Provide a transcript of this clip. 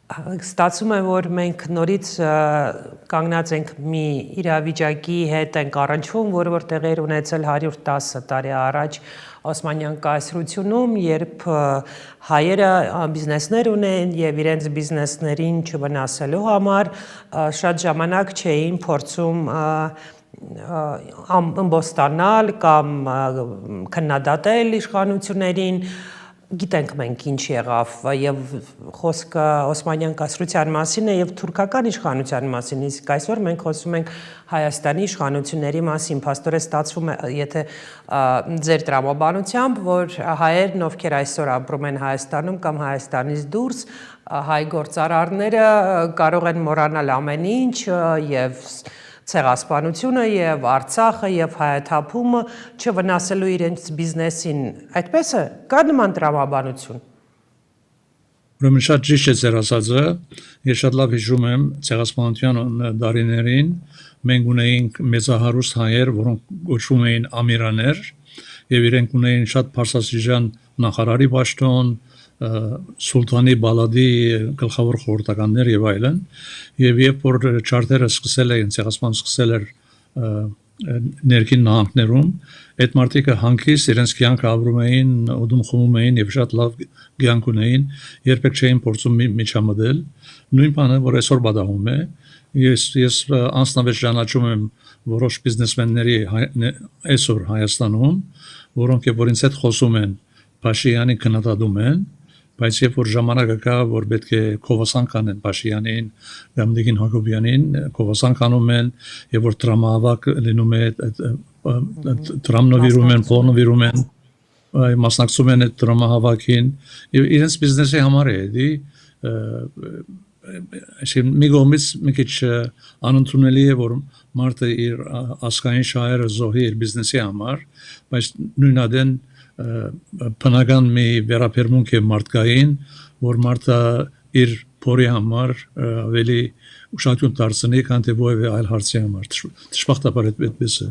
Ստացվում է, որ մենք նորից կանգնած ենք մի իրավիճակի հետ ենք առնչվում, որը որ տեղի ունեցել 110 տարի առաջ Օսմանյան կայսրությունում, երբ հայերը բիզնեսներ ունեն եւ իրենց բիզնեսներին չվնասելու համար շատ ժամանակ չէին փորձում ամբոստանալ կամ քննադատել իշխանություններին Գիտենք մենք ինչ եղավ եւ խոսքը Օսմանյան կայսրության մասին է եւ թուրքական իշխանության մասին, իսկ այսօր մենք խոսում ենք Հայաստանի իշխանությունների մասին, փաստորեն ստացվում է, եթե ձեր տրամաբանությամբ, որ հայերն, ովքեր այսօր ապրում են Հայաստանում կամ Հայաստանից դուրս, հայ գործարարները կարող են մոռանալ ամեն ինչ եւ ցեղասպանությունը եւ Արցախը եւ հայաթափումը չվնասելու իրենց բիզնեսին, այդպես է, կա նման տրամաբանություն։ Ուրեմն շատ ճիշտ է ձեր ասածը, ես շատ լավ հիշում եմ ցեղասպանության դարիներին մենք ունեինք մեծահարուստ հայեր, որոնք կոչվում էին ամիրաներ եւ իրենք ունեին շատ բարձրաստիճան նախարարի պաշտոն, Սուլտանի Բալադի գլխավոր խորհրդականներ եւ այլն եւ երբ որ չարտերը սկսել էին ցեղասպան սկսել էր ներքին նահանգներում այդ մարդիկը հանգիստ իրենց կյանքը ապրում էին օդում խմում էին եւ շատ լավ կյանք ունեին երբեք չէին փորձում միջամտել նույն բանը որ այսօր բադահում է ես անձնապես ճանաչում եմ որոշ բիզնեսմենների այսօր Հայաստանում որոնք որ ինձ հետ խոսում են Փաշինյանի քննադատում են բայց երբ որ ժամանակը կա որ պետք է քովասան կանեն Փաշինյանին կամ Նիգին Հակոբյանին քովասան կանում են եւ որ տրամահավաք լինում է տրամնովիրում են փորնովիրում են մասնակցում են այդ տրամահավաքին եւ իրենց բիզնեսի համար է դի մի կողմից մի քիչ անընդունելի է որ մարդը իր ասկային շահերը զոհի իր բիզնեսի համար բայց նույնադեն բնական մի վերաբերմունք է մարդկային, որ մարդը իր փորի համար ավելի ուշադրություն դարձնի, քան թե որևէ այլ հարցի համար։ Դժբախտաբար այդպես է։